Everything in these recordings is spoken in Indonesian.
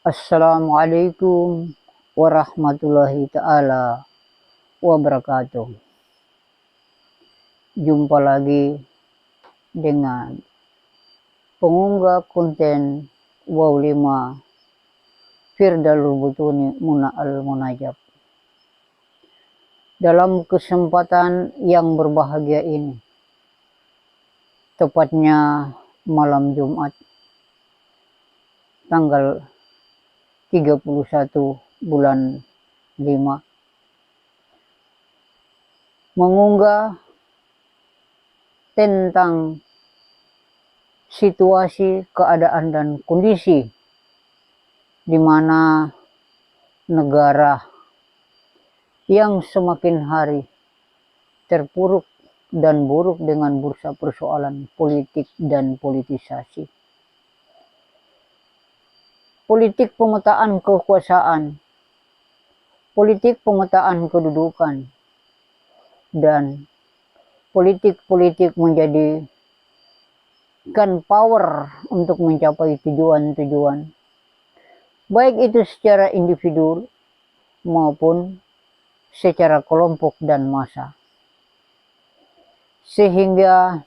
Assalamualaikum warahmatullahi ta'ala wabarakatuh. Jumpa lagi dengan pengunggah konten Wow 5 Firdalul Butuni Muna Al-Munajab. Dalam kesempatan yang berbahagia ini, tepatnya malam Jumat tanggal 31 bulan 5, mengunggah tentang situasi, keadaan, dan kondisi di mana negara yang semakin hari terpuruk dan buruk dengan bursa persoalan politik dan politisasi. Politik pemetaan kekuasaan, politik pemetaan kedudukan, dan politik menjadikan power untuk mencapai tujuan-tujuan, baik itu secara individu maupun secara kelompok dan massa. Sehingga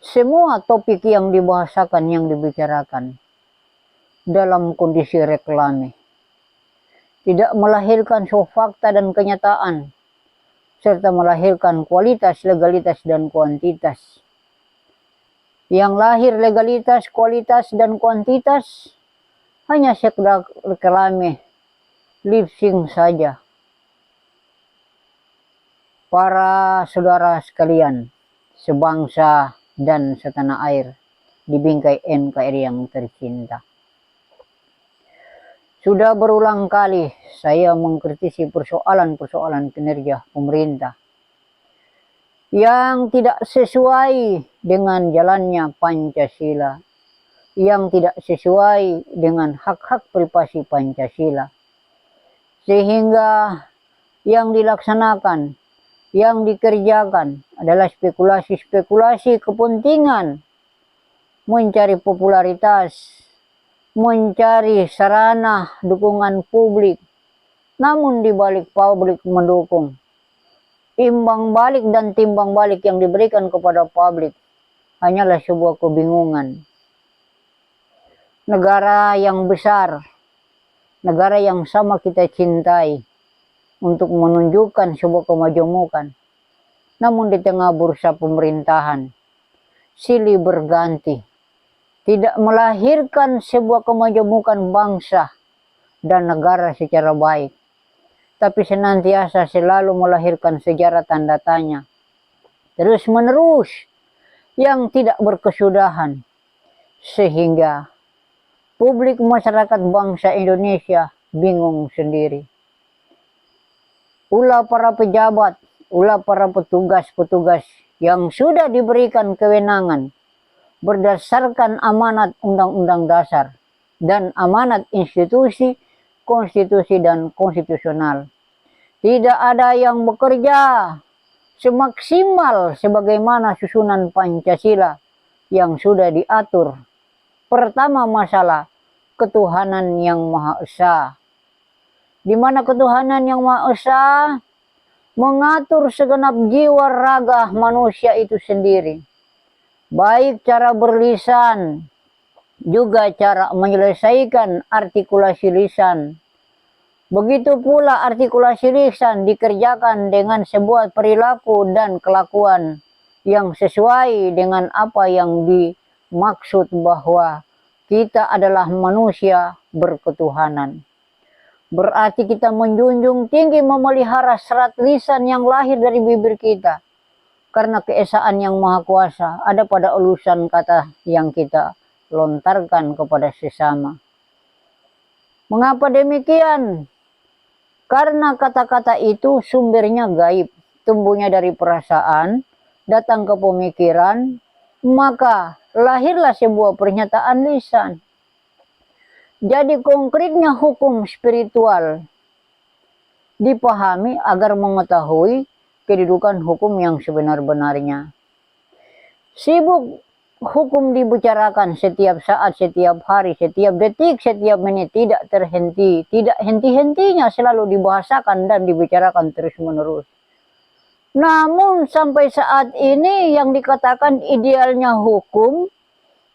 semua topik yang dibahasakan, yang dibicarakan dalam kondisi reklame tidak melahirkan fakta dan kenyataan, serta melahirkan kualitas, legalitas, dan kuantitas. Yang lahir legalitas, kualitas, dan kuantitas hanya sekedar reklame, lip sync saja. Para saudara sekalian, sebangsa dan setanah air di bingkai NKRI yang tercinta, sudah berulang kali saya mengkritisi persoalan-persoalan kinerja pemerintah yang tidak sesuai dengan jalannya Pancasila, yang tidak sesuai dengan hak-hak privasi Pancasila, sehingga yang dilaksanakan, yang dikerjakan adalah spekulasi-spekulasi kepentingan, mencari popularitas, mencari sarana dukungan publik. Namun di balik publik mendukung, imbang balik dan timbang balik yang diberikan kepada publik hanyalah sebuah kebingungan. Negara yang besar, negara yang sama kita cintai, untuk menunjukkan sebuah kemajemukan, namun di tengah bursa pemerintahan silih berganti, tidak melahirkan sebuah kemajemukan bangsa dan negara secara baik, tapi senantiasa selalu melahirkan sejarah tanda tanya terus menerus yang tidak berkesudahan, sehingga publik masyarakat bangsa Indonesia bingung sendiri. Ulah para pejabat, ulah para petugas-petugas yang sudah diberikan kewenangan berdasarkan amanat Undang-Undang Dasar dan amanat institusi, konstitusi, dan konstitusional. Tidak ada yang bekerja semaksimal sebagaimana susunan Pancasila yang sudah diatur. Pertama, masalah ketuhanan yang Maha Esa, di mana ketuhanan yang Maha Esa mengatur segenap jiwa raga manusia itu sendiri, baik cara berlisan, juga cara menyelesaikan artikulasi lisan. Begitu pula artikulasi lisan dikerjakan dengan sebuah perilaku dan kelakuan yang sesuai dengan apa yang dimaksud bahwa kita adalah manusia berketuhanan. Berarti kita menjunjung tinggi memelihara serat lisan yang lahir dari bibir kita, karena keesaan yang maha kuasa ada pada elusan kata yang kita lontarkan kepada sesama. Mengapa demikian? Karena kata-kata itu sumbernya gaib, tumbuhnya dari perasaan, datang ke pemikiran, maka lahirlah sebuah pernyataan lisan. Jadi konkretnya hukum spiritual dipahami agar mengetahui kedudukan hukum yang sebenar-benarnya. Sibuk hukum dibicarakan setiap saat, setiap hari, setiap detik, setiap menit, tidak terhenti, tidak henti-hentinya selalu dibahasakan dan dibicarakan terus-menerus. Namun sampai saat ini yang dikatakan idealnya hukum,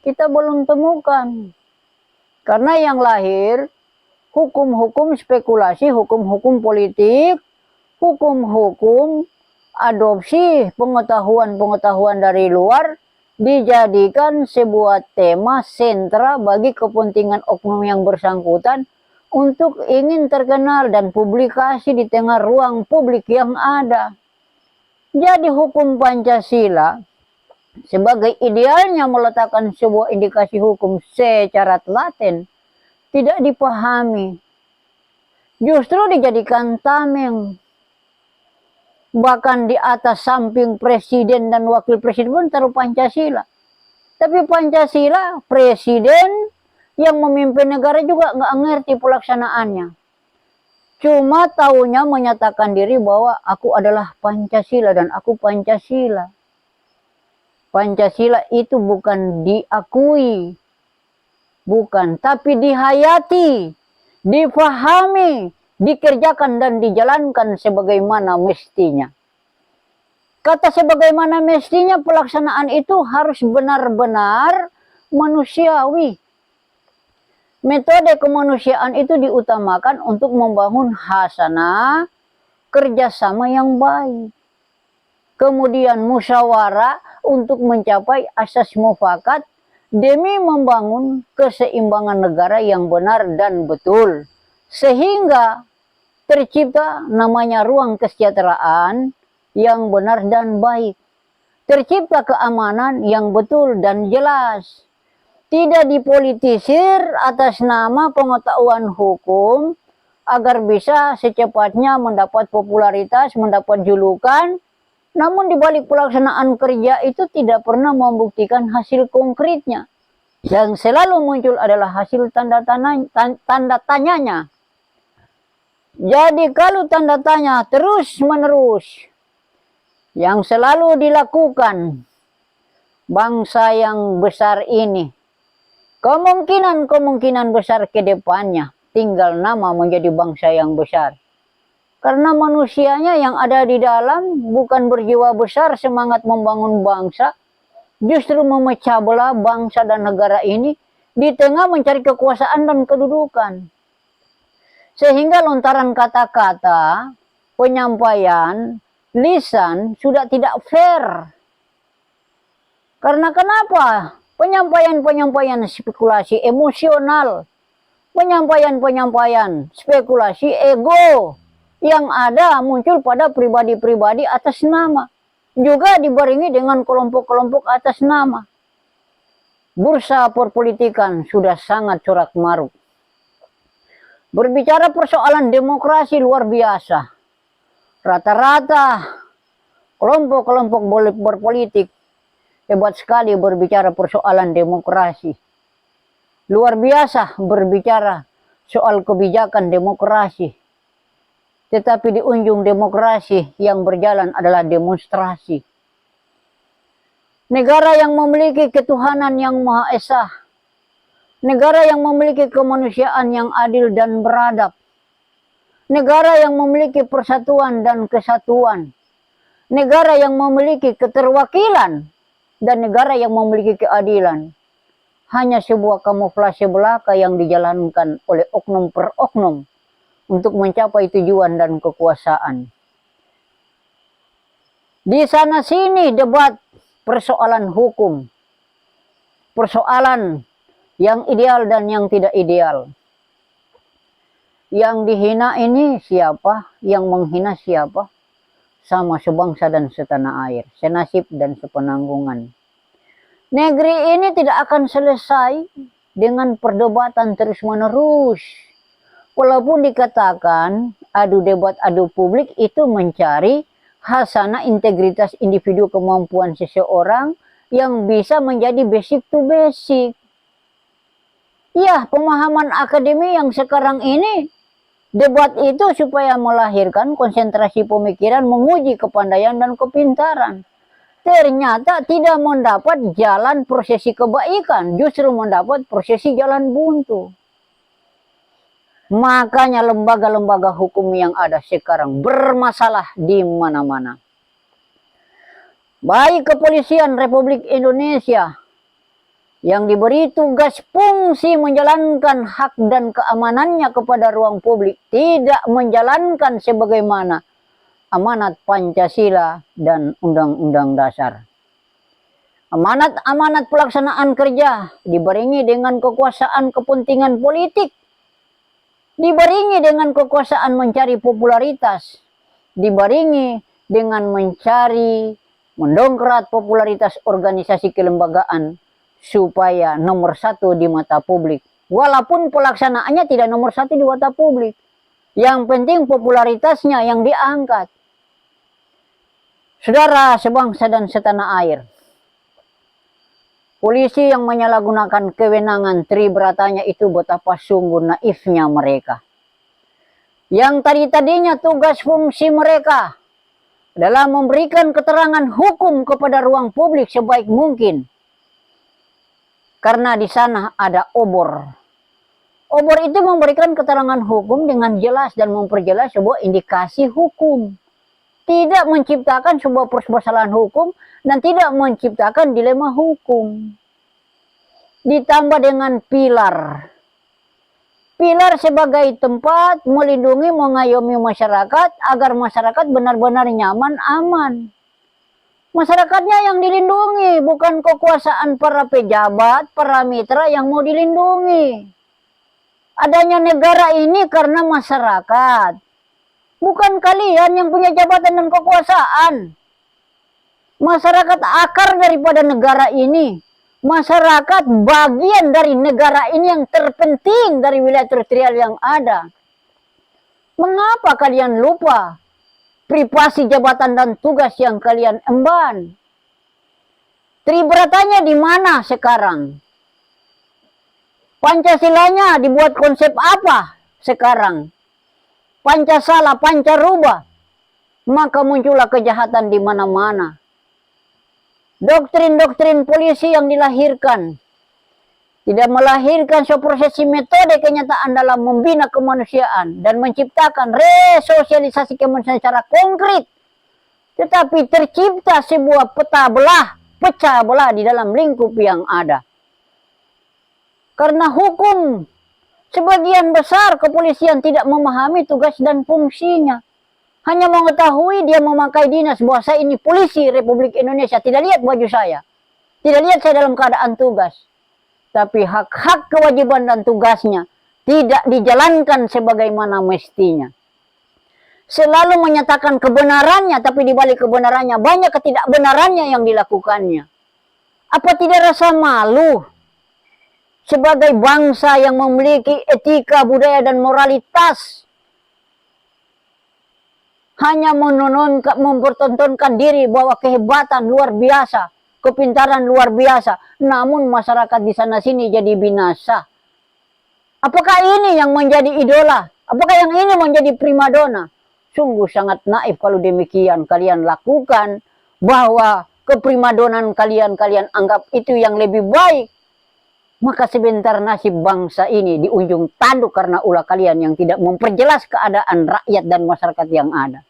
kita belum temukan. Karena yang lahir, hukum-hukum spekulasi, hukum-hukum politik, hukum-hukum adopsi pengetahuan-pengetahuan dari luar, dijadikan sebuah tema sentra bagi kepentingan oknum yang bersangkutan untuk ingin terkenal dan publikasi di tengah ruang publik yang ada. Jadi hukum Pancasila sebagai idealnya meletakkan sebuah indikasi hukum secara telaten tidak dipahami. Justru dijadikan tameng. Bahkan di atas samping presiden dan wakil presiden pun taruh Pancasila. Tapi Pancasila, presiden yang memimpin negara juga nggak ngerti pelaksanaannya. Cuma taunya menyatakan diri bahwa aku adalah Pancasila dan aku Pancasila. Pancasila itu bukan diakui, bukan, tapi dihayati, difahami, dikerjakan dan dijalankan sebagaimana mestinya. Kata sebagaimana mestinya, pelaksanaan itu harus benar-benar manusiawi. Metode kemanusiaan itu diutamakan untuk membangun hasanah, kerjasama yang baik. Kemudian musyawarah untuk mencapai asas mufakat demi membangun keseimbangan negara yang benar dan betul. Sehingga tercipta namanya ruang kesejahteraan yang benar dan baik. Tercipta keamanan yang betul dan jelas. Tidak dipolitisir atas nama pengetahuan hukum agar bisa secepatnya mendapat popularitas, mendapat julukan. Namun di balik pelaksanaan kerja itu tidak pernah membuktikan hasil konkretnya. Yang selalu muncul adalah hasil tanda tanyanya. Jadi kalau tanda tanya terus-menerus yang selalu dilakukan bangsa yang besar ini, kemungkinan besar ke depannya tinggal nama menjadi bangsa yang besar. Karena manusianya yang ada di dalam bukan berjiwa besar semangat membangun bangsa, justru memecah belah bangsa dan negara ini di tengah mencari kekuasaan dan kedudukan. Sehingga lontaran kata-kata, penyampaian, lisan sudah tidak fair. Karena kenapa? Penyampaian-penyampaian spekulasi emosional, penyampaian-penyampaian spekulasi ego yang ada muncul pada pribadi-pribadi atas nama, juga dibarengi dengan kelompok-kelompok atas nama. Bursa perpolitikan sudah sangat corak-maruk. Berbicara persoalan demokrasi luar biasa. Rata-rata kelompok-kelompok berpolitik hebat sekali berbicara persoalan demokrasi. Luar biasa berbicara soal kebijakan demokrasi. Tetapi di ujung demokrasi yang berjalan adalah demonstrasi. Negara yang memiliki ketuhanan yang Maha Esa. Negara yang memiliki kemanusiaan yang adil dan beradab. Negara yang memiliki persatuan dan kesatuan. Negara yang memiliki keterwakilan. Dan negara yang memiliki keadilan. Hanya sebuah kamuflase belaka yang dijalankan oleh oknum per oknum untuk mencapai tujuan dan kekuasaan. Di sana sini debat persoalan hukum. Persoalan yang ideal dan yang tidak ideal. Yang dihina ini siapa? Yang menghina siapa? Sama sebangsa dan setanah air, senasib dan sepenanggungan. Negeri ini tidak akan selesai dengan perdebatan terus-menerus. Walaupun dikatakan adu debat, adu publik itu mencari hasanah integritas individu, kemampuan seseorang yang bisa menjadi basic to basic. Ya, pemahaman akademi yang sekarang ini, debat itu supaya melahirkan konsentrasi pemikiran, menguji kepandaian dan kepintaran. ternyata tidak mendapat jalan prosesi kebaikan, justru mendapat prosesi jalan buntu. Makanya lembaga-lembaga hukum yang ada sekarang bermasalah di mana-mana. Baik kepolisian Republik Indonesia yang diberi tugas fungsi menjalankan hak dan keamanannya kepada ruang publik, tidak menjalankan sebagaimana amanat Pancasila dan Undang-Undang Dasar. Amanat-amanat pelaksanaan kerja dibarengi dengan kekuasaan kepentingan politik, dibarengi dengan kekuasaan mencari popularitas, dibarengi dengan mendongkrak popularitas organisasi kelembagaan supaya nomor satu di mata publik. Walaupun pelaksanaannya tidak nomor satu di mata publik. Yang penting popularitasnya yang diangkat. Saudara sebangsa dan setanah air, polisi yang menyalahgunakan kewenangan triberatanya itu betapa sungguh naifnya mereka. Yang tadinya tugas fungsi mereka adalah memberikan keterangan hukum kepada ruang publik sebaik mungkin. Karena di sana ada obor. Obor itu memberikan keterangan hukum dengan jelas dan memperjelas sebuah indikasi hukum. Tidak menciptakan sebuah permasalahan hukum dan tidak menciptakan dilema hukum. Ditambah dengan pilar. Pilar sebagai tempat melindungi, mengayomi masyarakat agar masyarakat benar-benar nyaman, aman. Masyarakatnya yang dilindungi, bukan kekuasaan para pejabat, para mitra yang mau dilindungi. Adanya negara ini karena masyarakat. Bukan kalian yang punya jabatan dan kekuasaan. Masyarakat akar daripada negara ini. Masyarakat bagian dari negara ini yang terpenting dari wilayah teritorial yang ada. Mengapa kalian lupa privasi jabatan dan tugas yang kalian emban? Triberatanya di mana sekarang? Pancasilanya dibuat konsep apa sekarang? Pancasala, pancaruba. Maka muncullah kejahatan di mana-mana. Doktrin-doktrin polisi yang dilahirkan tidak melahirkan prosesi metode kenyataan dalam membina kemanusiaan dan menciptakan resosialisasi kemanusiaan secara konkret. Tetapi tercipta sebuah pecah belah di dalam lingkup yang ada. Karena hukum, sebagian besar kepolisian tidak memahami tugas dan fungsinya. Hanya mengetahui dia memakai dinas bahwa saya ini polisi Republik Indonesia. Tidak lihat baju saya. Tidak lihat saya dalam keadaan tugas. Tapi hak-hak kewajiban dan tugasnya tidak dijalankan sebagaimana mestinya. Selalu menyatakan kebenarannya, tapi di balik kebenarannya banyak ketidakbenarannya yang dilakukannya. Apa tidak rasa malu sebagai bangsa yang memiliki etika, budaya, dan moralitas hanya mempertontonkan diri bahwa kehebatan luar biasa, kepintaran luar biasa, namun masyarakat di sana sini jadi binasa. Apakah ini yang menjadi idola? Apakah yang ini menjadi primadona? Sungguh sangat naif kalau demikian kalian lakukan, bahwa keprimadonan kalian anggap itu yang lebih baik. Maka sebentar nasib bangsa ini di ujung tanduk karena ulah kalian yang tidak memperjelas keadaan rakyat dan masyarakat yang ada.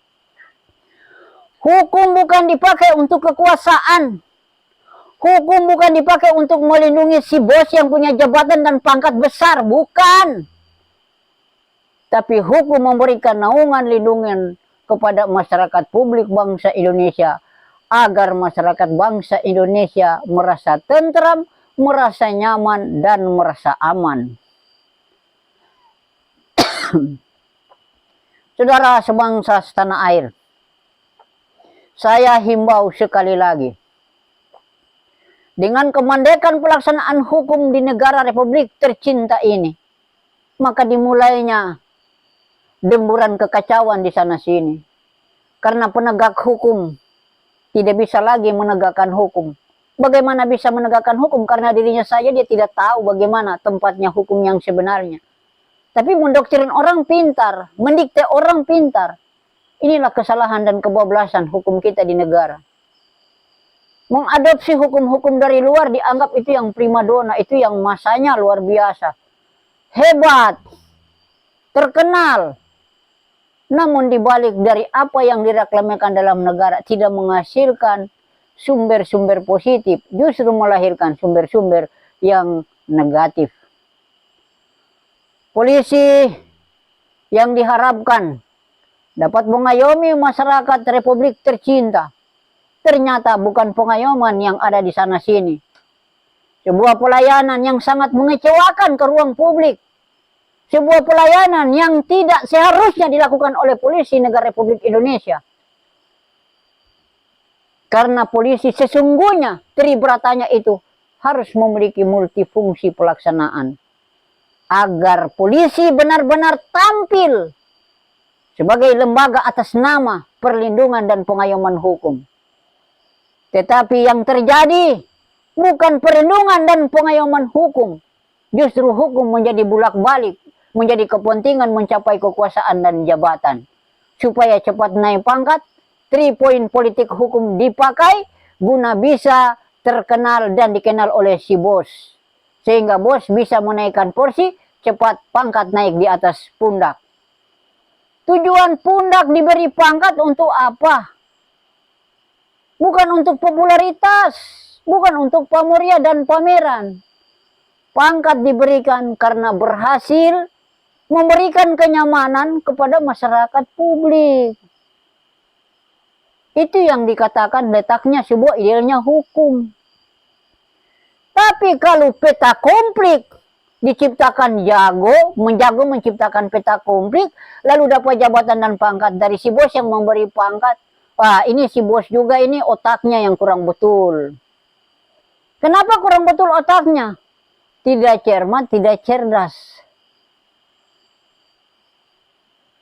Hukum bukan dipakai untuk kekuasaan. Hukum bukan dipakai untuk melindungi si bos yang punya jabatan dan pangkat besar. Bukan. Tapi hukum memberikan naungan lindungan kepada masyarakat publik bangsa Indonesia. Agar masyarakat bangsa Indonesia merasa tentram, merasa nyaman, dan merasa aman. Saudara sebangsa setanah air, saya himbau sekali lagi, dengan kemandekan pelaksanaan hukum di negara Republik tercinta ini, maka dimulainya demburan kekacauan di sana sini. Karena penegak hukum tidak bisa lagi menegakkan hukum. Bagaimana bisa menegakkan hukum? Karena dirinya saja dia tidak tahu bagaimana tempatnya hukum yang sebenarnya. Tapi mendoktrin orang pintar, mendikte orang pintar. Inilah kesalahan dan kebablasan hukum kita di negara. mengadopsi hukum-hukum dari luar, dianggap itu yang primadona, itu yang masanya luar biasa, hebat, terkenal. Namun dibalik dari apa yang direklamasikan dalam negara tidak menghasilkan sumber-sumber positif, justru melahirkan sumber-sumber yang negatif. Polisi yang diharapkan dapat mengayomi masyarakat Republik tercinta, ternyata bukan pengayoman yang ada di sana sini. Sebuah pelayanan yang sangat mengecewakan ke ruang publik. Sebuah pelayanan yang tidak seharusnya dilakukan oleh polisi negara Republik Indonesia. Karena polisi sesungguhnya triberatanya itu harus memiliki multifungsi pelaksanaan. Agar polisi benar-benar tampil sebagai lembaga atas nama perlindungan dan pengayoman hukum. Tetapi yang terjadi bukan perlindungan dan pengayoman hukum. Justru hukum menjadi bulak-balik, menjadi kepentingan mencapai kekuasaan dan jabatan. Supaya cepat naik pangkat, 3 poin politik hukum dipakai guna bisa terkenal dan dikenal oleh si bos. Sehingga bos bisa menaikkan porsi, cepat pangkat naik di atas pundak. Tujuan pundak diberi pangkat untuk apa? Bukan untuk popularitas, bukan untuk pamorya dan pameran. Pangkat diberikan karena berhasil memberikan kenyamanan kepada masyarakat publik. Itu yang dikatakan letaknya sebuah idealnya hukum. Tapi kalau peta konflik diciptakan menjago menciptakan peta konflik, lalu dapat jabatan dan pangkat dari si bos yang memberi pangkat. Wah, ini si bos juga ini otaknya yang kurang betul. Kenapa kurang betul otaknya? Tidak cermat, tidak cerdas.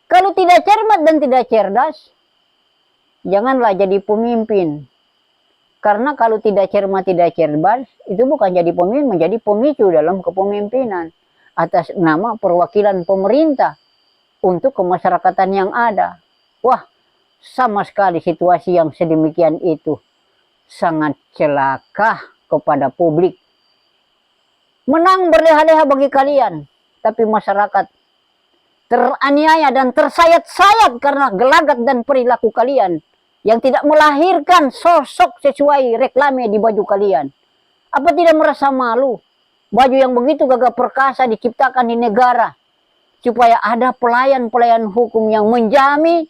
Kalau tidak cermat dan tidak cerdas, janganlah jadi pemimpin. Karena kalau tidak cermat, tidak cerdas, itu bukan jadi pemimpin, menjadi pemicu dalam kepemimpinan. Atas nama perwakilan pemerintah untuk kemasyarakatan yang ada. Wah, sama sekali situasi yang sedemikian itu sangat celaka kepada publik. Menang berleha-leha bagi kalian, tapi masyarakat teraniaya dan tersayat-sayat karena gelagat dan perilaku kalian yang tidak melahirkan sosok sesuai reklame di baju kalian. Apa tidak merasa malu? Baju yang begitu gagah perkasa diciptakan di negara supaya ada pelayan-pelayan hukum yang menjamin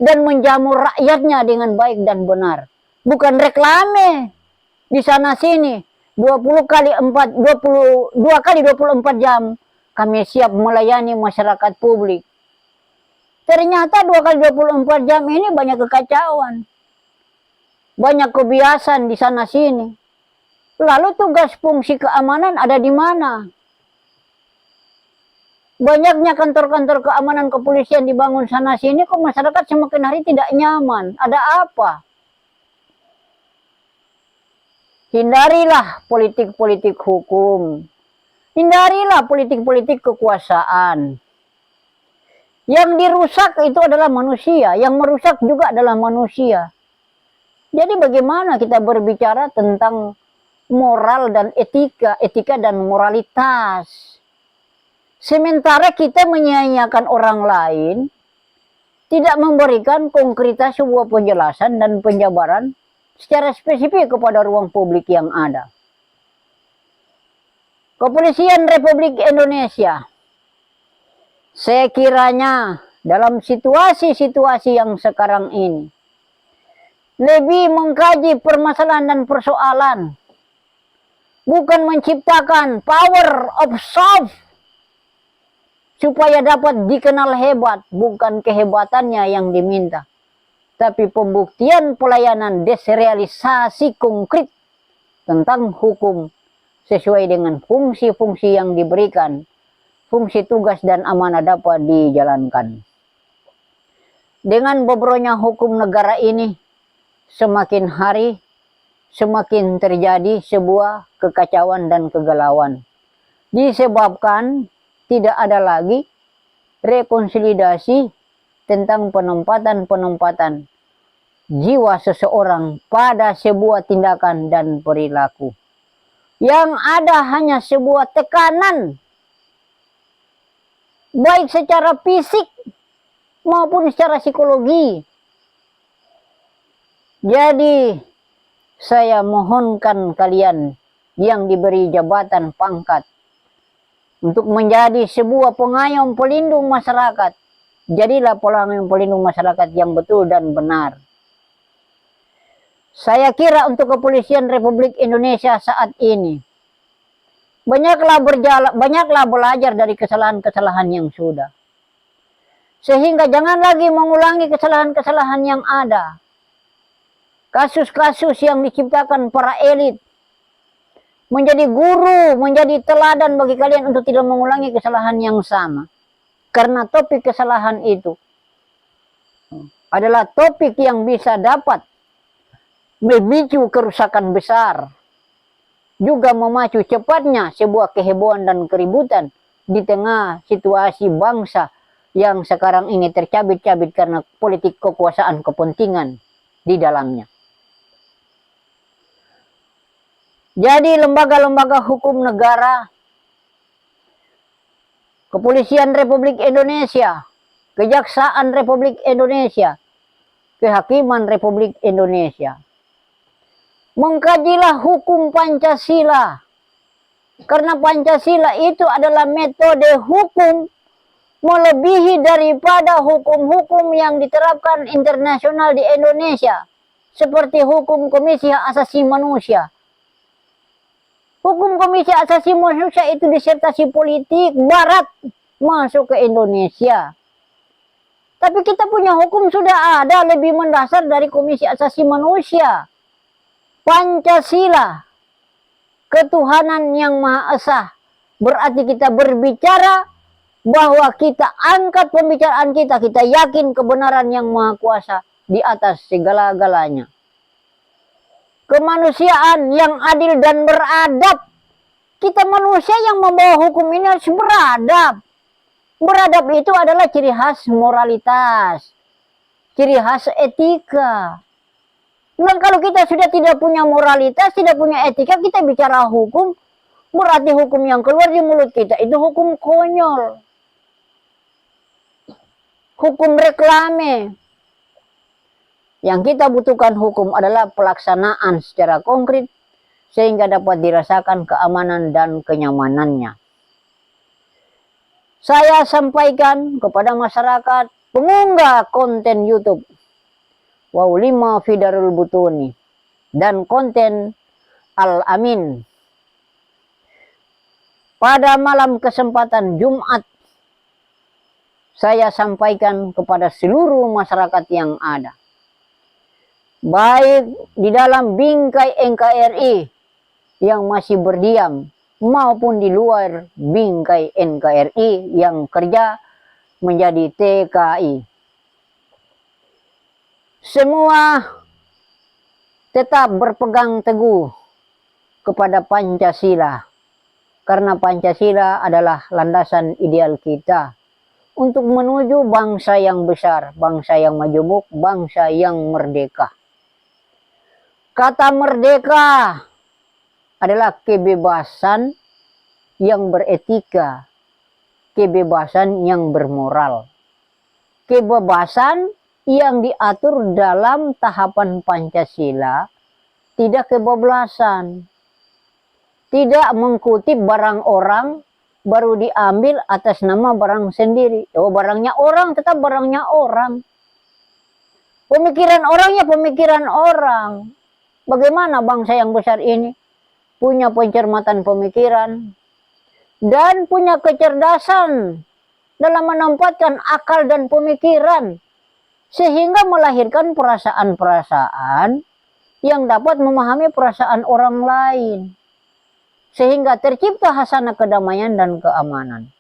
dan menjamu rakyatnya dengan baik dan benar. Bukan reklame di sana sini 22 kali 24 jam kami siap melayani masyarakat publik. Ternyata 2 kali 24 jam ini banyak kekacauan. Banyak kebiasaan di sana sini. Lalu tugas fungsi keamanan ada di mana? Banyaknya kantor-kantor keamanan kepolisian dibangun sana sini, kok masyarakat semakin hari tidak nyaman. Ada apa? Hindarilah politik-politik hukum. Hindarilah politik-politik kekuasaan. Yang dirusak itu adalah manusia, yang merusak juga adalah manusia. Jadi bagaimana kita berbicara tentang moral dan etika, etika dan moralitas. Sementara kita menyia-nyiakan orang lain, tidak memberikan konkretas sebuah penjelasan dan penjabaran secara spesifik kepada ruang publik yang ada. Kepolisian Republik Indonesia, sekiranya dalam situasi-situasi yang sekarang ini, lebih mengkaji permasalahan dan persoalan, bukan menciptakan power of soft, supaya dapat dikenal hebat, bukan kehebatannya yang diminta, tapi pembuktian pelayanan desrealisasi konkret tentang hukum sesuai dengan fungsi-fungsi yang diberikan, fungsi tugas dan amanah dapat dijalankan. Dengan bobroknya hukum negara ini, semakin hari semakin terjadi sebuah kekacauan dan kegalauan. Disebabkan tidak ada lagi rekonsolidasi tentang penempatan-penempatan jiwa seseorang pada sebuah tindakan dan perilaku. Yang ada hanya sebuah tekanan, baik secara fisik maupun secara psikologi. Jadi, saya mohonkan kalian yang diberi jabatan pangkat untuk menjadi sebuah pengayom pelindung masyarakat. Jadilah pengayom pelindung masyarakat yang betul dan benar. Saya kira untuk kepolisian Republik Indonesia saat ini, banyaklah belajar dari kesalahan-kesalahan yang sudah. Sehingga jangan lagi mengulangi kesalahan-kesalahan yang ada. Kasus-kasus yang diciptakan para elit menjadi guru, menjadi teladan bagi kalian untuk tidak mengulangi kesalahan yang sama. Karena topik kesalahan itu adalah topik yang bisa dapat memicu kerusakan besar, juga memacu cepatnya sebuah kehebohan dan keributan di tengah situasi bangsa yang sekarang ini tercabit-cabit karena politik kekuasaan kepentingan di dalamnya. Jadi lembaga-lembaga hukum negara, Kepolisian Republik Indonesia, Kejaksaan Republik Indonesia, Kehakiman Republik Indonesia, mengkajilah hukum Pancasila. Karena Pancasila itu adalah metode hukum melebihi daripada hukum-hukum yang diterapkan internasional di Indonesia. Seperti hukum Komisi Hak Asasi Manusia. Hukum Komisi Hak Asasi Manusia itu disertasi politik Barat masuk ke Indonesia. Tapi kita punya hukum sudah ada lebih mendasar dari Komisi Hak Asasi Manusia. Pancasila, ketuhanan yang Maha Esa. Berarti kita berbicara bahwa kita angkat pembicaraan kita yakin kebenaran yang Maha Kuasa di atas segala-galanya. Kemanusiaan yang adil dan beradab. Kita manusia yang membawa hukum ini harus beradab. Beradab itu adalah ciri khas moralitas, ciri khas etika. Dan kalau kita sudah tidak punya moralitas, tidak punya etika, kita bicara hukum, berarti hukum yang keluar di mulut kita itu hukum konyol. Hukum reklame. Yang kita butuhkan hukum adalah pelaksanaan secara konkret, sehingga dapat dirasakan keamanan dan kenyamanannya. Saya sampaikan kepada masyarakat pengunggah konten YouTube Waulima Fidarul Butuni dan konten Al-Amin. Pada malam kesempatan Jumat, saya sampaikan kepada seluruh masyarakat yang ada. Baik di dalam bingkai NKRI yang masih berdiam, maupun di luar bingkai NKRI yang kerja menjadi TKI. Semua tetap berpegang teguh kepada Pancasila. Karena Pancasila adalah landasan ideal kita untuk menuju bangsa yang besar, bangsa yang majemuk, bangsa yang merdeka. Kata merdeka adalah kebebasan yang beretika, kebebasan yang bermoral, kebebasan yang diatur dalam tahapan Pancasila, tidak kebablasan, tidak mengkutip barang orang baru diambil atas nama barang sendiri. Oh, barangnya orang tetap barangnya orang. Pemikiran orangnya pemikiran orang. Bagaimana bangsa yang besar ini punya pencermatan pemikiran dan punya kecerdasan dalam menempatkan akal dan pemikiran, sehingga melahirkan perasaan-perasaan yang dapat memahami perasaan orang lain. Sehingga tercipta hasanah kedamaian dan keamanan.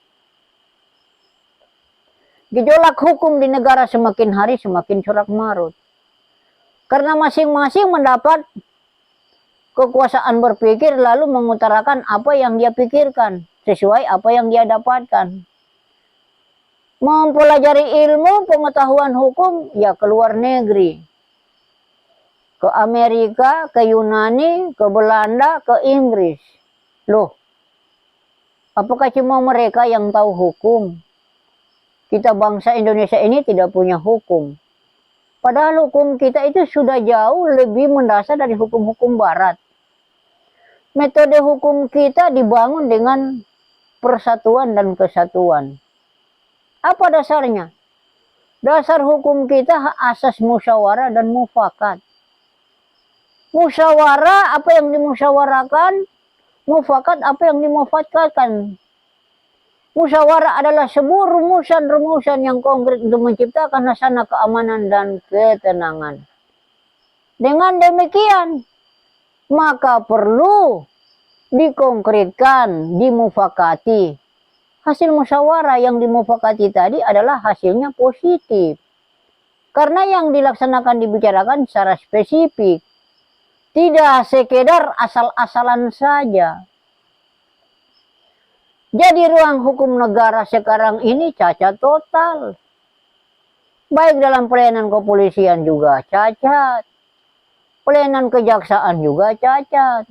Gejolak hukum di negara semakin hari semakin corak marut. Karena masing-masing mendapat kekuasaan berpikir lalu mengutarakan apa yang dia pikirkan. Sesuai apa yang dia dapatkan. Mempelajari ilmu pengetahuan hukum, ya keluar negeri. ke Amerika, ke Yunani, ke Belanda, ke Inggris. Loh, apakah cuma mereka yang tahu hukum? Kita bangsa Indonesia ini tidak punya hukum. Padahal hukum kita itu sudah jauh lebih mendasar dari hukum-hukum barat. Metode hukum kita dibangun dengan persatuan dan kesatuan. Apa dasarnya? Dasar hukum kita asas musyawarah dan mufakat. Musyawarah apa yang dimusyawarakan, mufakat apa yang dimufatkan. Musyawarah adalah sebuah rumusan-rumusan yang konkret untuk menciptakan suasana keamanan dan ketenangan. Dengan demikian, maka perlu dikonkretkan, dimufakati. Hasil musyawarah yang dimufakati tadi adalah hasilnya positif. Karena yang dilaksanakan dibicarakan secara spesifik. Tidak sekedar asal-asalan saja. Jadi ruang hukum negara sekarang ini cacat total. Baik dalam pelayanan kepolisian juga cacat. Pelayanan kejaksaan juga cacat.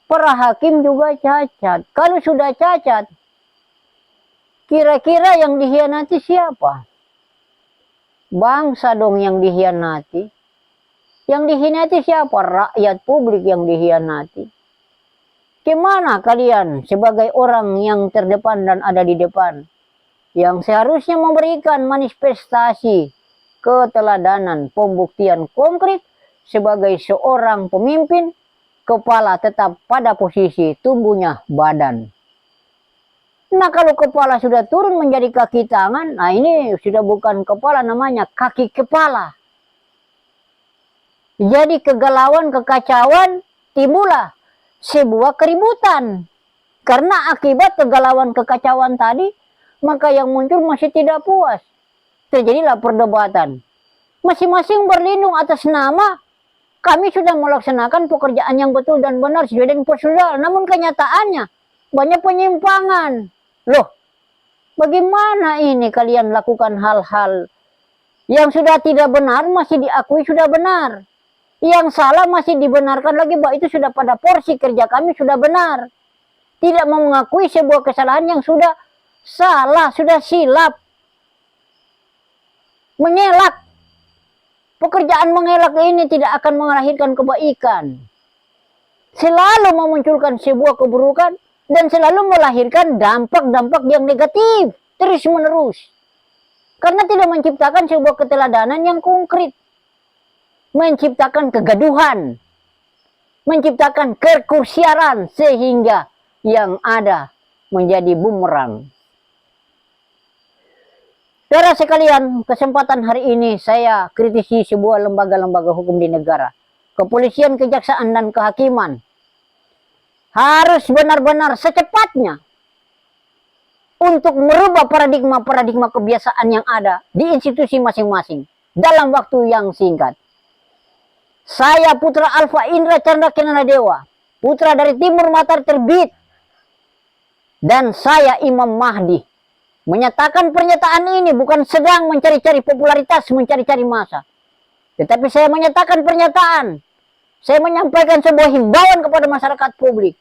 Para hakim juga cacat. Kalau sudah cacat, kira-kira yang dikhianati siapa? Bangsa dong yang dikhianati. Yang dikhianati siapa? Rakyat publik yang dikhianati. Gimana kalian sebagai orang yang terdepan dan ada di depan, yang seharusnya memberikan manifestasi keteladanan, pembuktian konkret sebagai seorang pemimpin, kepala tetap pada posisi tumbuhnya badan. Nah kalau kepala sudah turun menjadi kaki tangan, nah ini sudah bukan kepala, namanya kaki kepala. Jadi kegalauan, kekacauan, timbullah sebuah keributan. Karena akibat kegalauan kekacauan tadi, maka yang muncul masih tidak puas. Terjadilah perdebatan. Masing-masing berlindung atas nama, kami sudah melaksanakan pekerjaan yang betul dan benar sesuai dengan prosedural. Namun kenyataannya, banyak penyimpangan. Loh, bagaimana ini kalian lakukan hal-hal yang sudah tidak benar, masih diakui sudah benar. Yang salah masih dibenarkan lagi bahwa itu sudah pada porsi kerja kami sudah benar. Tidak mau mengakui sebuah kesalahan yang sudah salah, sudah silap. Mengelak. Pekerjaan mengelak ini tidak akan melahirkan kebaikan. Selalu memunculkan sebuah keburukan dan selalu melahirkan dampak-dampak yang negatif terus-menerus. Karena tidak menciptakan sebuah keteladanan yang konkret. Menciptakan kegaduhan, menciptakan kekursiaran sehingga yang ada menjadi bumerang. Saudara sekalian, kesempatan hari ini saya kritisi sebuah lembaga-lembaga hukum di negara. Kepolisian, kejaksaan, dan kehakiman harus benar-benar secepatnya untuk merubah paradigma-paradigma kebiasaan yang ada di institusi masing-masing dalam waktu yang singkat. Saya Putra Alfa Indra Chandra Kenana Dewa, putra dari Timur Matahari Terbit, dan saya Imam Mahdi, menyatakan pernyataan ini bukan sedang mencari-cari popularitas, mencari-cari massa. Tetapi saya menyatakan pernyataan, saya menyampaikan sebuah himbauan kepada masyarakat publik.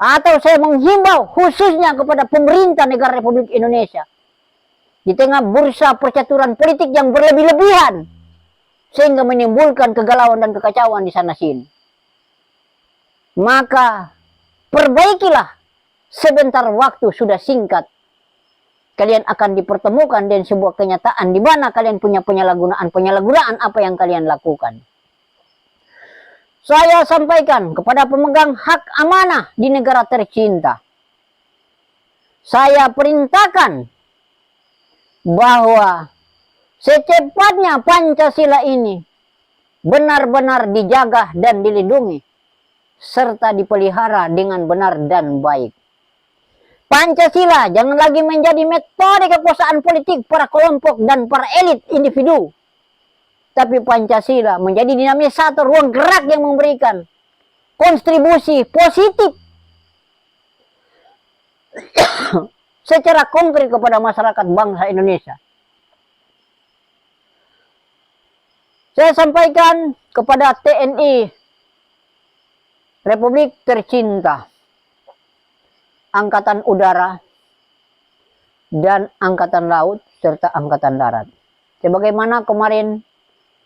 Atau saya menghimbau khususnya kepada pemerintah negara Republik Indonesia. Di tengah bursa percaturan politik yang berlebih-lebihan, sehingga menimbulkan kegalauan dan kekacauan di sana sini. Maka perbaikilah, sebentar waktu sudah singkat. Kalian akan dipertemukan dengan sebuah kenyataan di mana kalian punya penyalahgunaan apa yang kalian lakukan. Saya sampaikan kepada pemegang hak amanah di negara tercinta. Saya perintahkan bahwa secepatnya Pancasila ini benar-benar dijaga dan dilindungi, serta dipelihara dengan benar dan baik. Pancasila jangan lagi menjadi metode kekuasaan politik para kelompok dan para elit individu. Tapi Pancasila menjadi dinamisator ruang gerak yang memberikan kontribusi positif secara konkret kepada masyarakat bangsa Indonesia. Saya sampaikan kepada TNI Republik tercinta, Angkatan Udara, dan Angkatan Laut, serta Angkatan Darat. Sebagaimana kemarin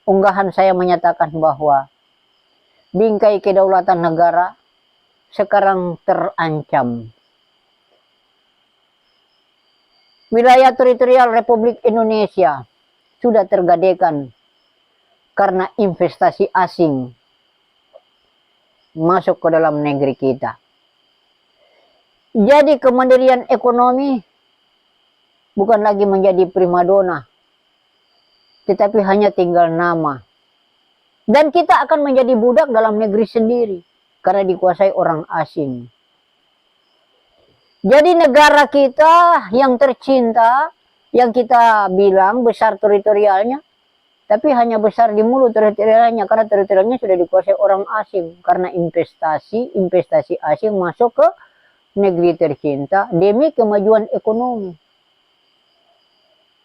unggahan saya menyatakan bahwa bingkai kedaulatan negara sekarang terancam. Wilayah teritorial Republik Indonesia sudah tergadaikan karena investasi asing masuk ke dalam negeri kita. Jadi kemandirian ekonomi bukan lagi menjadi primadona, tetapi hanya tinggal nama. Dan kita akan menjadi budak dalam negeri sendiri karena dikuasai orang asing. Jadi negara kita yang tercinta, yang kita bilang besar teritorialnya, tapi hanya besar di mulut teritorialnya, karena teritorialnya sudah dikuasai orang asing. Karena investasi asing masuk ke negeri tercinta demi kemajuan ekonomi.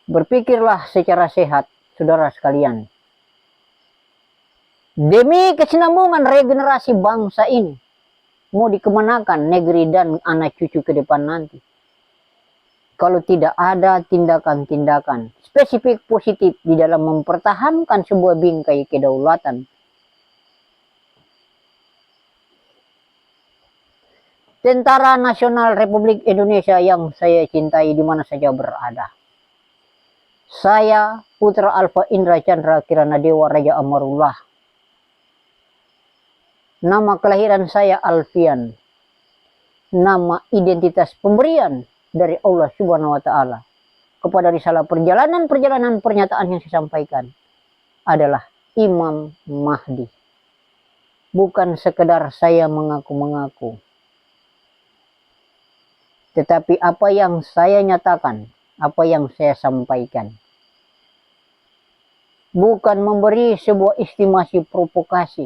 Berpikirlah secara sehat, saudara sekalian. Demi kesinambungan regenerasi bangsa ini, mau dikemanakan negeri dan anak cucu ke depan nanti. Kalau tidak ada tindakan-tindakan spesifik positif di dalam mempertahankan sebuah bingkai kedaulatan, Tentara Nasional Republik Indonesia yang saya cintai di mana saja berada. Saya Putra Alfa Indra Chandra Kirana Dewa Raja Amarullah. Nama kelahiran saya Alfian. Nama identitas pemberian dari Allah Subhanahu wa Ta'ala kepada risalah perjalanan pernyataan yang saya sampaikan adalah Imam Mahdi. Bukan sekedar saya mengaku-mengaku, tetapi apa yang saya nyatakan, apa yang saya sampaikan, bukan memberi sebuah estimasi provokasi,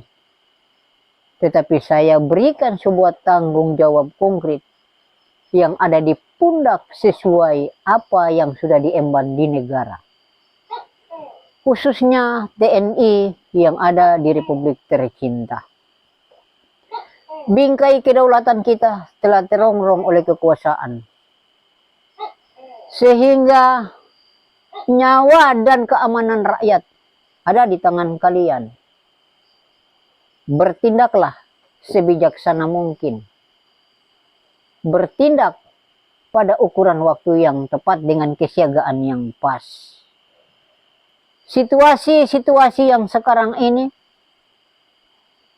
tetapi saya berikan sebuah tanggung jawab konkret yang ada di pundak sesuai apa yang sudah diemban di negara. Khususnya TNI yang ada di Republik tercinta. Bingkai kedaulatan kita telah terongrong oleh kekuasaan. Sehingga nyawa dan keamanan rakyat ada di tangan kalian. Bertindaklah sebijaksana mungkin. Bertindak pada ukuran waktu yang tepat dengan kesiagaan yang pas. Situasi-situasi yang sekarang ini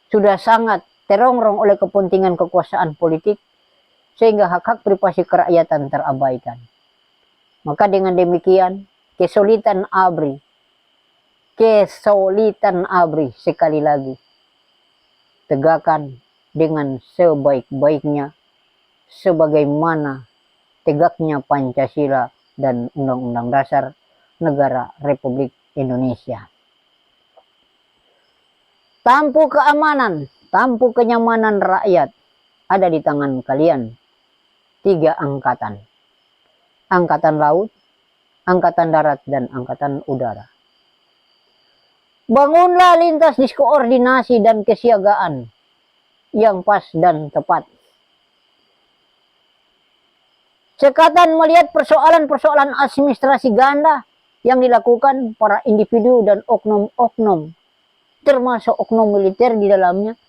sudah sangat terongrong oleh kepentingan kekuasaan politik, sehingga hak-hak privasi kerakyatan terabaikan. Maka dengan demikian, kesulitan ABRI sekali lagi tegakkan dengan sebaik-baiknya, sebagaimana tegaknya Pancasila dan Undang-Undang Dasar Negara Republik Indonesia. Tampu keamanan, tampu kenyamanan rakyat ada di tangan kalian. 3 angkatan. Angkatan Laut, Angkatan Darat, dan Angkatan Udara. Bangunlah lintas diskoordinasi dan kesiagaan yang pas dan tepat. Sekatan melihat persoalan-persoalan administrasi ganda yang dilakukan para individu dan oknum-oknum, termasuk oknum militer di dalamnya,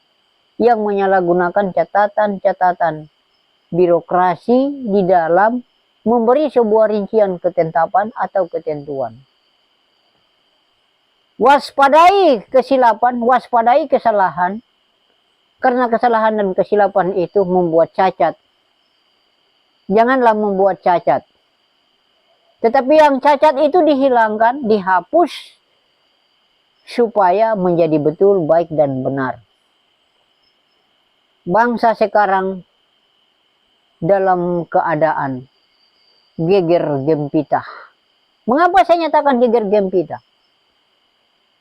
yang menyalahgunakan catatan-catatan birokrasi di dalam memberi sebuah rincian ketetapan atau ketentuan. Waspadai kesilapan, waspadai kesalahan, karena kesalahan dan kesilapan itu membuat cacat. Janganlah membuat cacat. Tetapi yang cacat itu dihilangkan, dihapus, supaya menjadi betul, baik, dan benar. Bangsa sekarang dalam keadaan geger gempita. Mengapa saya nyatakan geger gempita?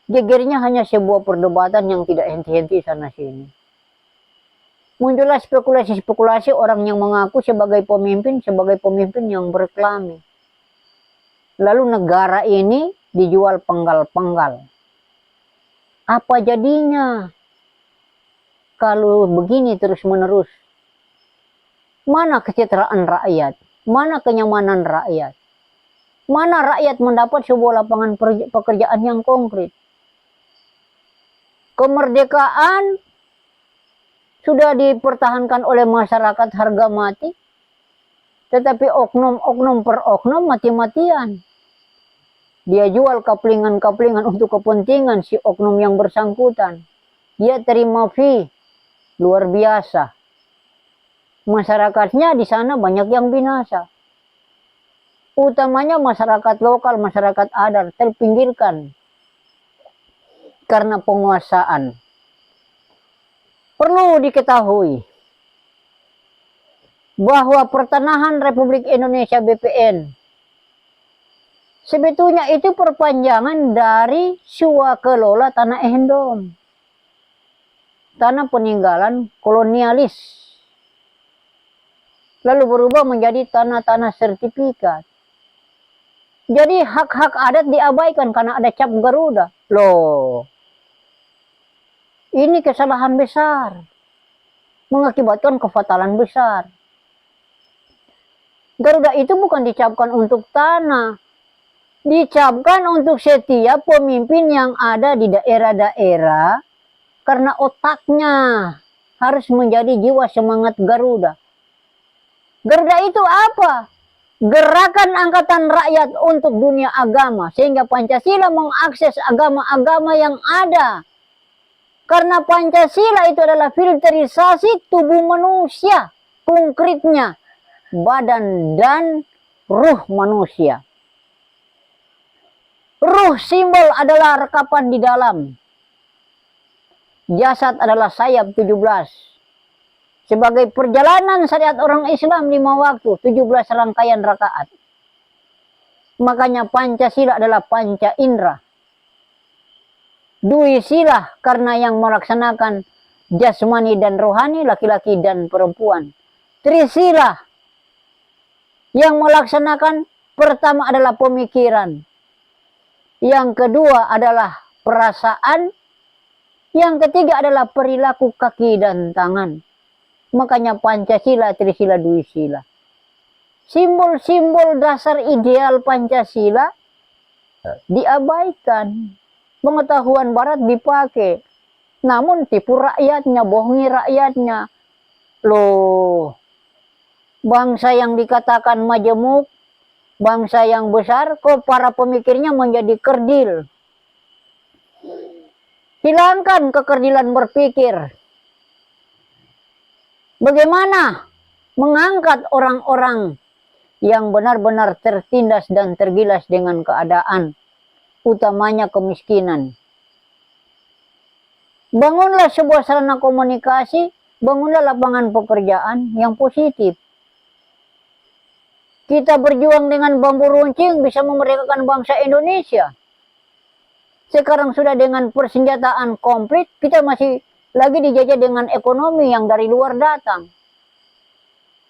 Gegernya hanya sebuah perdebatan yang tidak henti-henti sana-sini. Muncullah spekulasi-spekulasi orang yang mengaku sebagai pemimpin yang berkelamin. Lalu negara ini dijual penggal-penggal. Apa jadinya kalau begini terus-menerus? Mana kesejahteraan rakyat? Mana kenyamanan rakyat? Mana rakyat mendapat sebuah lapangan pekerjaan yang konkret? Kemerdekaan sudah dipertahankan oleh masyarakat harga mati, tetapi oknum-oknum per oknum mati-matian. Dia jual kaplingan-kaplingan untuk kepentingan si oknum yang bersangkutan. Dia terima fee luar biasa. Masyarakatnya di sana banyak yang binasa. Utamanya masyarakat lokal, masyarakat adat terpinggirkan karena penguasaan. Perlu diketahui bahwa pertanahan Republik Indonesia BPN sebetulnya itu perpanjangan dari swakelola tanah ehendom, tanah peninggalan kolonialis, lalu berubah menjadi tanah-tanah sertifikat. Jadi hak-hak adat diabaikan karena ada cap Garuda. Loh, ini kesalahan besar, mengakibatkan kefatalan besar. Garuda itu bukan dicapkan untuk tanah, dicapkan untuk setiap pemimpin yang ada di daerah-daerah, karena otaknya harus menjadi jiwa semangat Garuda. Garuda itu apa? Gerakan angkatan rakyat untuk dunia agama, sehingga Pancasila mengakses agama-agama yang ada. Karena Pancasila itu adalah filterisasi tubuh manusia, konkretnya badan dan ruh manusia. Ruh simbol adalah rekapan di dalam. Jasad adalah sayap 17. Sebagai perjalanan syariat orang Islam 5 waktu, 17 rangkaian rakaat. Makanya Pancasila adalah panca indera. Dwi sila karena yang melaksanakan jasmani dan rohani, laki-laki dan perempuan. Trisila yang melaksanakan pertama adalah pemikiran. Yang kedua adalah perasaan. Yang ketiga adalah perilaku kaki dan tangan. Makanya Pancasila, Trisila, Dwi sila. Simbol-simbol dasar ideal Pancasila diabaikan. Pengetahuan barat dipakai. Namun tipu rakyatnya, bohongi rakyatnya. Loh, bangsa yang dikatakan majemuk, bangsa yang besar, kok para pemikirnya menjadi kerdil. Hilangkan kekerdilan berpikir. Bagaimana mengangkat orang-orang yang benar-benar tertindas dan tergilas dengan keadaan, utamanya kemiskinan. Bangunlah sebuah sarana komunikasi, bangunlah lapangan pekerjaan yang positif. Kita berjuang dengan bambu runcing bisa memerdekakan bangsa Indonesia. Sekarang sudah dengan persenjataan komplit, kita masih lagi dijajah dengan ekonomi yang dari luar datang.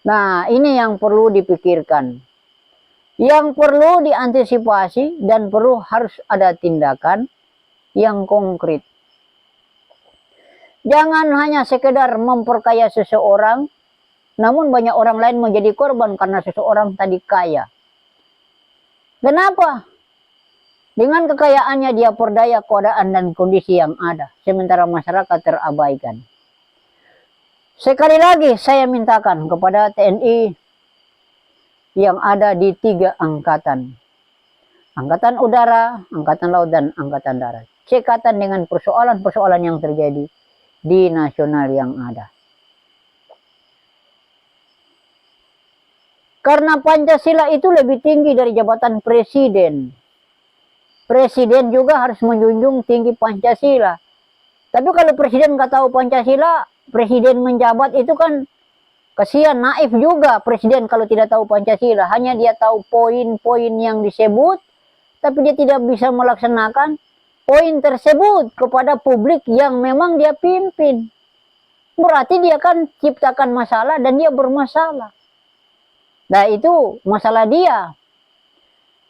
Nah, ini yang perlu dipikirkan. Yang perlu diantisipasi dan harus ada tindakan yang konkret. Jangan hanya sekedar memperkaya seseorang, namun banyak orang lain menjadi korban karena seseorang tadi kaya. Kenapa? Dengan kekayaannya dia perdaya keadaan dan kondisi yang ada, sementara masyarakat terabaikan. Sekali lagi saya mintakan kepada TNI yang ada di 3 angkatan. Angkatan udara, angkatan laut, dan angkatan darat. Cekatan dengan persoalan-persoalan yang terjadi di nasional yang ada. Karena Pancasila itu lebih tinggi dari jabatan presiden. Presiden juga harus menjunjung tinggi Pancasila. Tapi kalau presiden nggak tahu Pancasila, presiden menjabat itu kan kasihan, naif juga presiden kalau tidak tahu Pancasila. Hanya dia tahu poin-poin yang disebut, tapi dia tidak bisa melaksanakan poin tersebut kepada publik yang memang dia pimpin. Berarti dia kan ciptakan masalah dan dia bermasalah. Nah, itu masalah dia.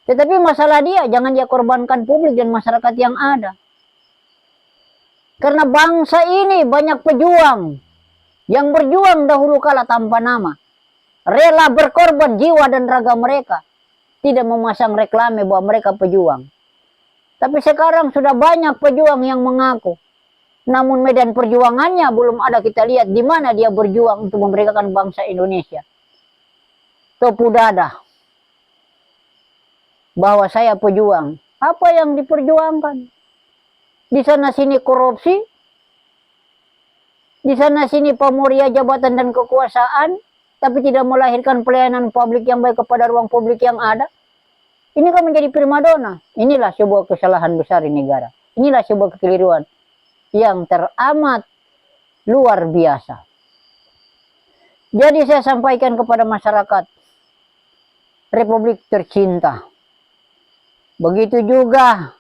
Tetapi masalah dia, jangan dia korbankan publik dan masyarakat yang ada. Karena bangsa ini banyak pejuang yang berjuang dahulu kala tanpa nama. Rela berkorban jiwa dan raga mereka. Tidak memasang reklame bahwa mereka pejuang. Tapi sekarang sudah banyak pejuang yang mengaku. Namun medan perjuangannya belum ada kita lihat di mana dia berjuang untuk memerdekakan bangsa Indonesia. Topu dada. Bahwa saya pejuang. Apa yang diperjuangkan? Di sana sini korupsi. Di sana sini pemuria jabatan dan kekuasaan. Tapi tidak melahirkan pelayanan publik yang baik kepada ruang publik yang ada. Ini kan menjadi primadona. Inilah sebuah kesalahan besar di negara. Inilah sebuah kekeliruan yang teramat luar biasa. Jadi saya sampaikan kepada masyarakat Republik tercinta. Begitu juga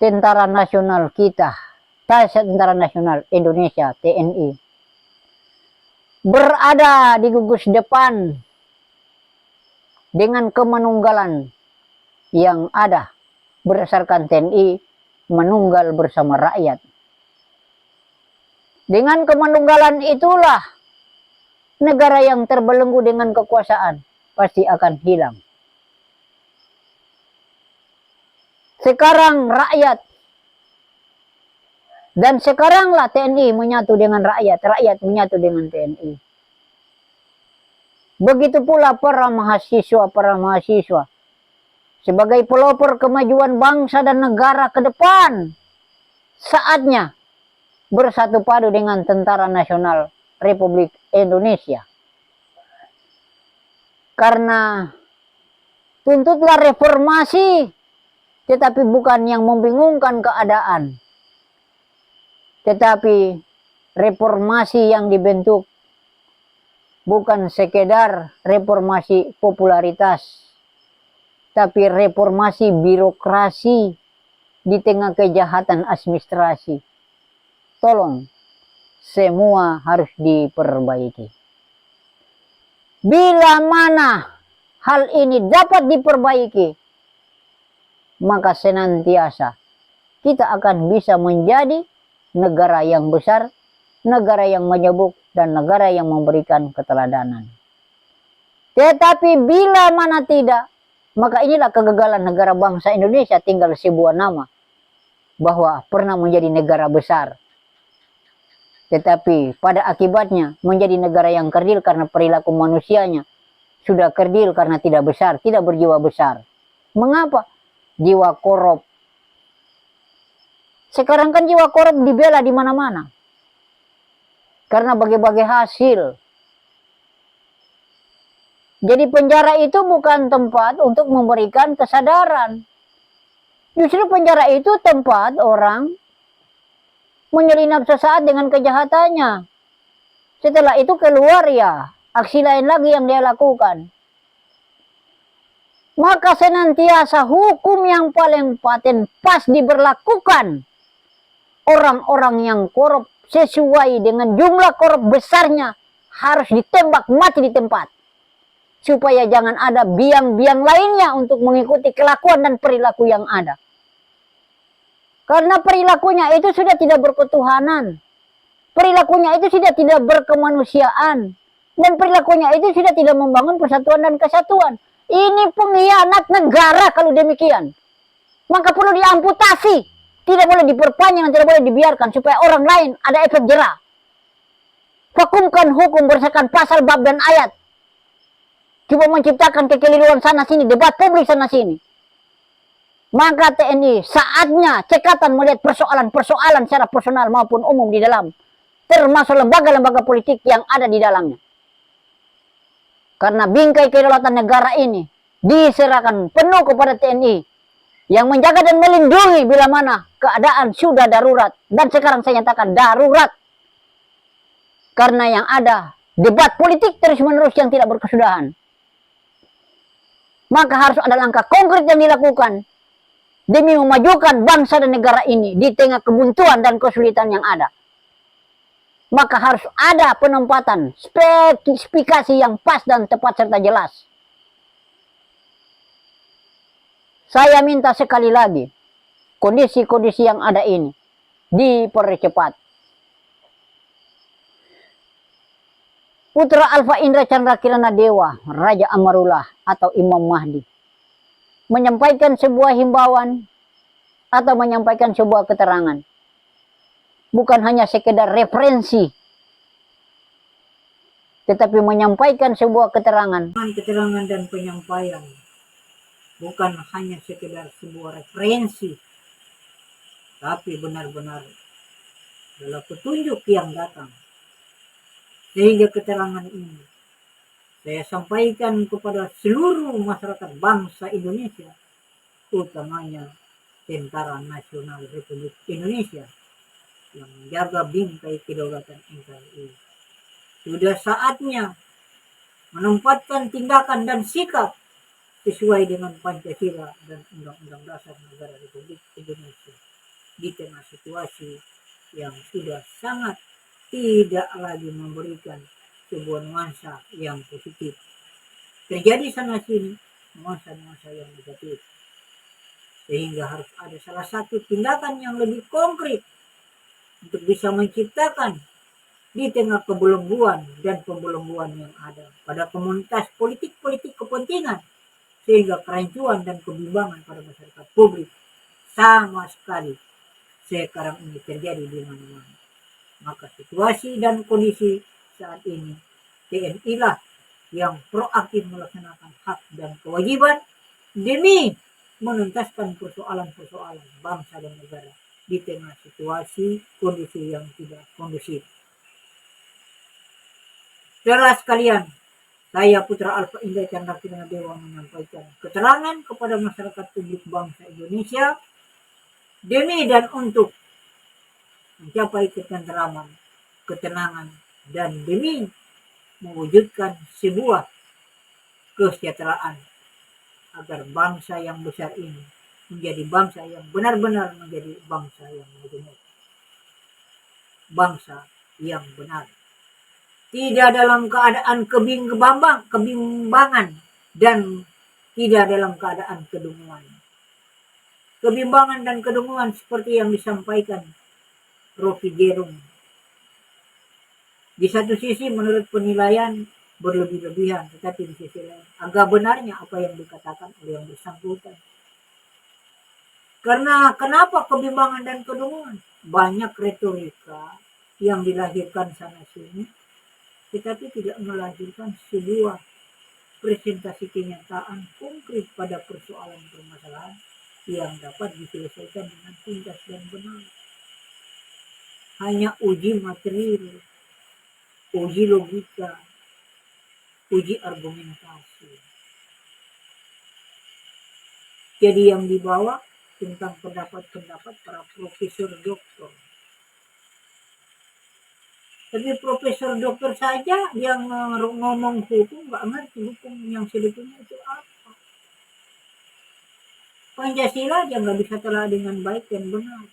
Tentara Nasional kita, Tentara Nasional Indonesia, TNI, berada di gugus depan dengan kemanunggalan yang ada berdasarkan TNI menunggal bersama rakyat. Dengan kemanunggalan itulah negara yang terbelenggu dengan kekuasaan pasti akan hilang. Sekarang rakyat dan sekaranglah TNI menyatu dengan rakyat, rakyat menyatu dengan TNI. Begitu pula para mahasiswa sebagai pelopor kemajuan bangsa dan negara ke depan, saatnya bersatu padu dengan Tentara Nasional Republik Indonesia. Karena tuntutlah reformasi, tetapi bukan yang membingungkan keadaan, tetapi reformasi yang dibentuk bukan sekedar reformasi popularitas, tapi reformasi birokrasi di tengah kejahatan administrasi. Tolong, semua harus diperbaiki. Bila mana hal ini dapat diperbaiki, maka senantiasa kita akan bisa menjadi negara yang besar, negara yang menyebuk, dan negara yang memberikan keteladanan. Tetapi bila mana tidak, maka inilah kegagalan negara bangsa Indonesia, tinggal sebuah nama bahwa pernah menjadi negara besar. Tetapi pada akibatnya menjadi negara yang kerdil karena perilaku manusianya sudah kerdil karena tidak besar, tidak berjiwa besar. Mengapa? Jiwa korup. Sekarang kan jiwa korup dibela di mana-mana. Karena bagi-bagi hasil. Jadi penjara itu bukan tempat untuk memberikan kesadaran. Justru penjara itu tempat orang menyelinap sesaat dengan kejahatannya. Setelah itu keluar ya, aksi lain lagi yang dia lakukan. Maka senantiasa hukum yang paling paten pas diberlakukan. Orang-orang yang korup sesuai dengan jumlah korup besarnya harus ditembak mati di tempat. Supaya jangan ada biang-biang lainnya untuk mengikuti kelakuan dan perilaku yang ada. Karena perilakunya itu sudah tidak berketuhanan. Perilakunya itu sudah tidak berkemanusiaan. Dan perilakunya itu sudah tidak membangun persatuan dan kesatuan. Ini pengkhianat negara kalau demikian. Maka perlu diamputasi. Tidak boleh diperpanjang, tidak boleh dibiarkan supaya orang lain ada efek jera. Hukumkan hukum berdasarkan pasal, bab, dan ayat. Coba menciptakan kekeliruan sana sini, debat publik sana sini. Maka TNI saatnya cekatan melihat persoalan-persoalan secara personal maupun umum di dalam. Termasuk lembaga-lembaga politik yang ada di dalamnya. Karena bingkai kedaulatan negara ini diserahkan penuh kepada TNI yang menjaga dan melindungi bila mana keadaan sudah darurat. Dan sekarang saya nyatakan darurat. Karena yang ada debat politik terus-menerus yang tidak berkesudahan. Maka harus ada langkah konkret yang dilakukan demi memajukan bangsa dan negara ini di tengah kebuntuan dan kesulitan yang ada. Maka harus ada penempatan spesifikasi yang pas dan tepat serta jelas. Saya minta sekali lagi, kondisi-kondisi yang ada ini dipercepat. Putra Alfa Indra Chandra Kirana Dewa, Raja Amarullah atau Imam Mahdi, menyampaikan sebuah himbauan atau menyampaikan sebuah keterangan. Bukan hanya sekedar referensi, tetapi menyampaikan sebuah keterangan. Keterangan dan penyampaian bukan hanya sekedar sebuah referensi, tapi benar-benar adalah petunjuk yang datang. Sehingga keterangan ini saya sampaikan kepada seluruh masyarakat bangsa Indonesia, utamanya Tentara Nasional Republik Indonesia yang menjaga bingkai kedaulatan NKRI. Sudah saatnya menempatkan tindakan dan sikap sesuai dengan Pancasila dan Undang-Undang Dasar Negara Republik Indonesia di tengah situasi yang sudah sangat tidak lagi memberikan sebuah nuansa yang positif. Terjadi sana sini nuansa-nuansa yang negatif. Sehingga harus ada salah satu tindakan yang lebih konkret untuk bisa menciptakan di tengah kebelengguan dan pembelengguan yang ada pada komunitas politik kepentingan, sehingga kerancuan dan kebimbangan pada masyarakat publik sama sekali sekarang ini terjadi di mana-mana. Maka situasi dan kondisi saat ini, TNI lah yang proaktif melaksanakan hak dan kewajiban demi menuntaskan persoalan-persoalan bangsa dan negara di tengah situasi kondisi yang tidak kondusif. Saudara sekalian, saya Putra Alfa Indra Chandra Kirana Dewa menyampaikan keterangan kepada masyarakat publik bangsa Indonesia demi dan untuk mencapai ketenteraman, ketenangan, dan demi mewujudkan sebuah kesejahteraan agar bangsa yang besar ini menjadi bangsa yang benar-benar menjadi bangsa yang majemuk, bangsa yang benar, tidak dalam keadaan kebimbangan dan tidak dalam keadaan kedunguan. Kebimbangan dan kedunguan seperti yang disampaikan Rocky Gerung. Di satu sisi menurut penilaian berlebih-lebihan, tetapi di sisi lain agak benarnya apa yang dikatakan oleh yang bersangkutan. Karena kenapa kebimbangan dan kedunguan? Banyak retorika yang dilahirkan sana sini, tetapi tidak melahirkan sebuah presentasi kenyataan konkret pada persoalan permasalahan yang dapat diselesaikan dengan tuntas dan benar. Hanya uji material, uji logika, uji argumentasi. Jadi yang dibawa tentang pendapat-pendapat para profesor doktor. Tapi profesor doktor saja yang ngomong hukum nggak ngerti hukum yang sebetulnya itu apa. Pancasila dia nggak bisa telah dengan baik dan benar.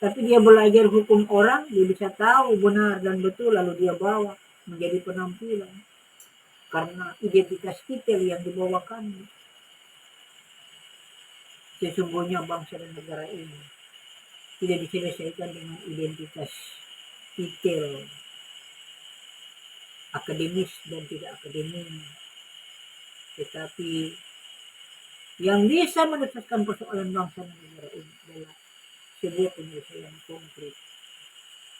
Tapi dia belajar hukum orang, dia bisa tahu benar dan betul, lalu dia bawa menjadi penampilan. Karena identitas kita yang dibawakan. Sesungguhnya bangsa dan negara ini tidak diselesaikan dengan identitas titel akademis dan tidak akademis. Tetapi yang bisa menuntaskan persoalan bangsa dan negara ini adalah sebuah penyelesaian konkret,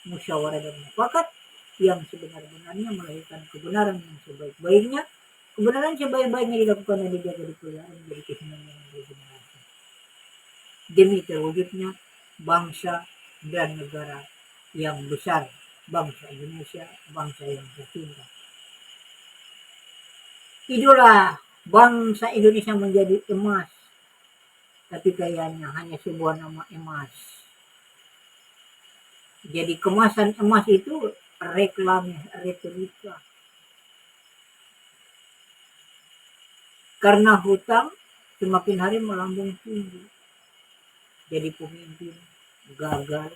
musyawarah dan mufakat yang sebenar-benarnya melahirkan kebenaran yang sebaik-baiknya. Kebenaran sebaik-baiknya dilakukan dan dijaga dipelihara menjadi kesenangan yang bergenerasi demi terwujudnya bangsa dan negara yang besar, bangsa Indonesia, bangsa yang tercinta. Itulah bangsa Indonesia menjadi emas, tapi kayaknya hanya sebuah nama emas. Jadi kemasan emas itu reklam retorika. Karena hutang semakin hari melambung tinggi. Jadi pemimpin gagal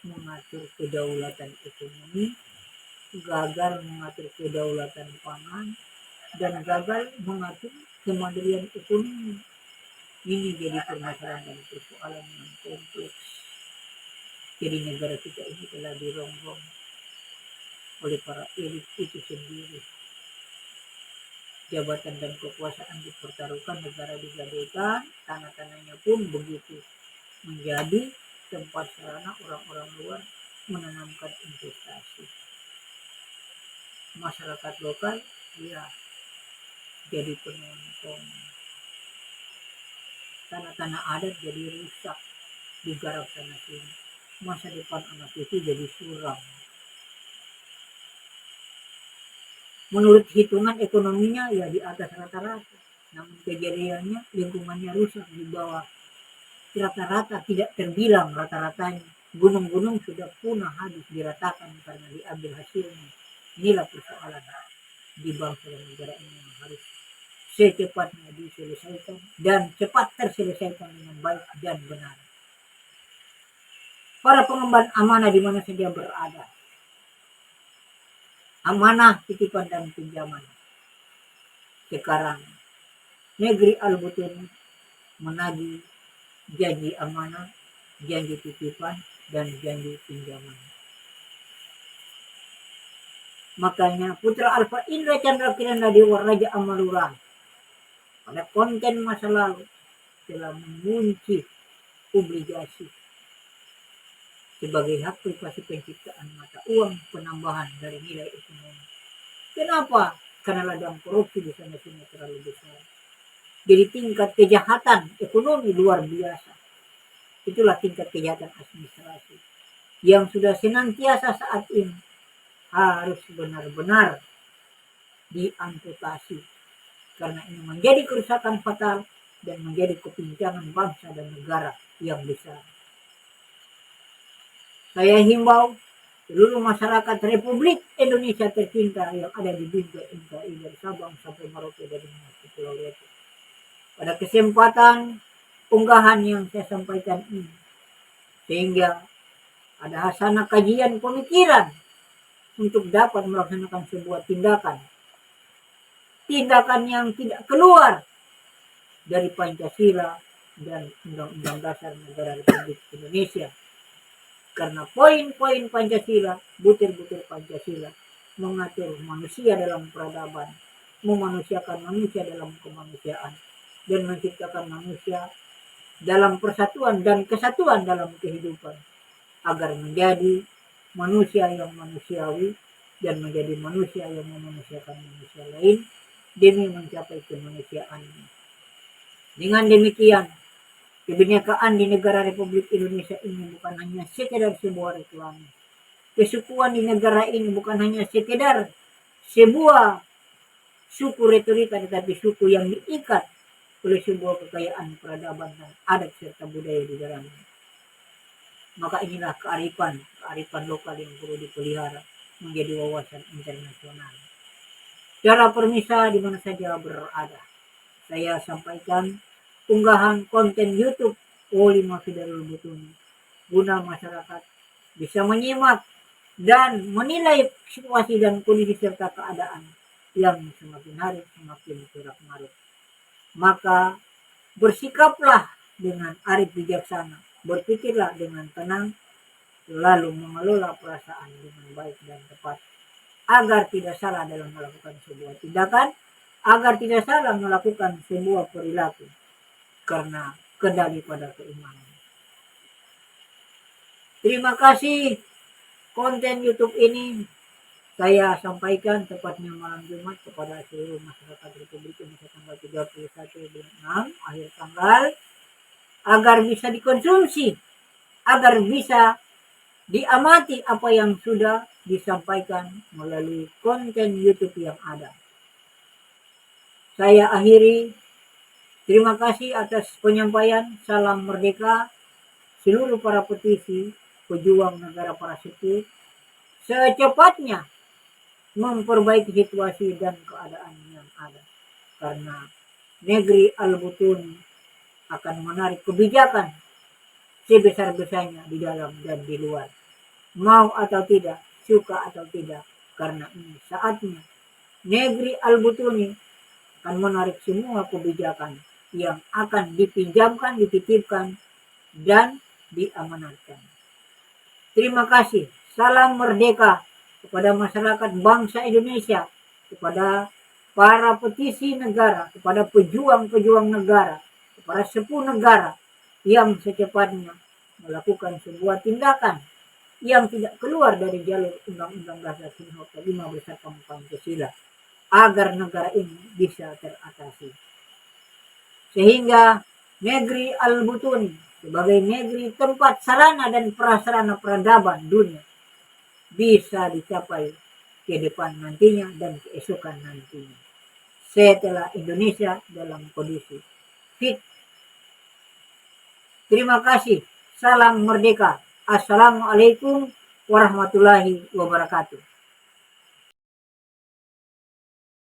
mengatur kedaulatan ekonomi, gagal mengatur kedaulatan pangan, dan gagal mengatur kemandirian ekonomi. Ini jadi permasalahan dan persoalan yang kompleks. Jadi negara kita ini telah dirongrong oleh para elit itu sendiri. Jabatan dan kekuasaan dipertaruhkan, negara digadaikan, tanah-tanahnya pun begitu menjadi tempat sarana orang-orang luar menanamkan investasi. Masyarakat lokal ya jadi penonton. Tanah-tanah adat jadi rusak, digarap sana sini. Masa depan anak itu jadi suram. Menurut hitungan ekonominya ya di atas rata-rata, namun kejadiannya lingkungannya rusak di bawah rata-rata, tidak terbilang rata-ratanya. Gunung-gunung sudah punah habis diratakan karena diambil hasilnya. Inilah persoalan di bangsa dan negara ini yang harus secepatnya diselesaikan dan cepat terselesaikan dengan baik dan benar. Para pengemban amanah di mana saja berada, amanah titipan dan pinjaman. Sekarang negeri Al-Butun menagih janji amanah, janji titipan, dan janji pinjaman. Makanya Putra Alfa Indra Chandra Kirana Dewa Raja Amalura pada konten masa lalu telah mengunci obligasi sebagai hak privasi penciptaan mata uang penambahan dari nilai ekonomi. Kenapa? Karena ladang korupsi di sana sini terlalu besar. Jadi tingkat kejahatan ekonomi luar biasa. Itulah tingkat kejahatan administrasi yang sudah senantiasa saat ini harus benar-benar diamputasi. Karena ini menjadi kerusakan fatal dan menjadi kepincangan bangsa dan negara yang besar. Saya himbau seluruh masyarakat Republik Indonesia tercinta yang ada di dunia NKRI dari Sabang sampai Merauke dari Pulau Riau. Pada kesempatan unggahan yang saya sampaikan ini, sehingga ada hasanah kajian pemikiran untuk dapat melaksanakan sebuah tindakan yang tidak keluar dari Pancasila dan Undang-Undang Dasar Negara Republik Indonesia. Karena poin-poin Pancasila, butir-butir Pancasila mengatur manusia dalam peradaban, memanusiakan manusia dalam kemanusiaan, dan menciptakan manusia dalam persatuan dan kesatuan dalam kehidupan, agar menjadi manusia yang manusiawi dan menjadi manusia yang memanusiakan manusia lain demi mencapai kemanusiaannya. Dengan demikian, kebinekaan di negara Republik Indonesia ini bukan hanya sekedar sebuah reklame. Kesukuan di negara ini bukan hanya sekedar sebuah suku retorika, tetapi suku yang diikat oleh sebuah kekayaan peradaban dan adat serta budaya di dalamnya. Maka inilah kearifan lokal yang perlu dipelihara menjadi wawasan internasional. Secara permisa di mana saja berada, saya sampaikan unggahan konten YouTube Woli Mafidarul Butuni guna masyarakat bisa menyimak dan menilai situasi dan kondisi serta keadaan yang semakin hari semakin kerap marut. Maka bersikaplah dengan arif bijaksana, berpikirlah dengan tenang, lalu mengelola perasaan dengan baik dan tepat, agar tidak salah dalam melakukan sebuah tindakan, agar tidak salah melakukan sebuah perilaku, karena kendali pada keimanan. Terima kasih. Konten YouTube ini saya sampaikan tepatnya malam Jumat kepada seluruh masyarakat Republik Indonesia tanggal 31 bulan 6 akhir tanggal, agar bisa dikonsumsi, agar bisa diamati apa yang sudah disampaikan melalui konten YouTube yang ada. Saya akhiri. Terima kasih atas penyampaian. Salam merdeka. Seluruh para petisi, pejuang negara para sepuh, secepatnya memperbaiki situasi dan keadaan yang ada. Karena negeri Al-Butun akan menarik kebijakan sebesar-besarnya di dalam dan di luar. Mau atau tidak, suka atau tidak, karena ini saatnya negeri Al-Butuni akan menarik semua kebijakan yang akan dipinjamkan, dititipkan, dan diamanatkan. Terima kasih. Salam merdeka kepada masyarakat bangsa Indonesia, kepada para petisi negara, kepada pejuang-pejuang negara, kepada sepuh negara yang secepatnya melakukan sebuah tindakan yang tidak keluar dari jalur Undang-Undang Dasar 45 beserta Pancasila agar negara ini bisa teratasi. Sehingga negeri Al-Butuni sebagai negeri tempat sarana dan prasarana peradaban dunia bisa dicapai ke depan nantinya dan keesokan nantinya. Setelah Indonesia dalam kondisi fit. Terima kasih. Salam merdeka. Assalamualaikum warahmatullahi wabarakatuh.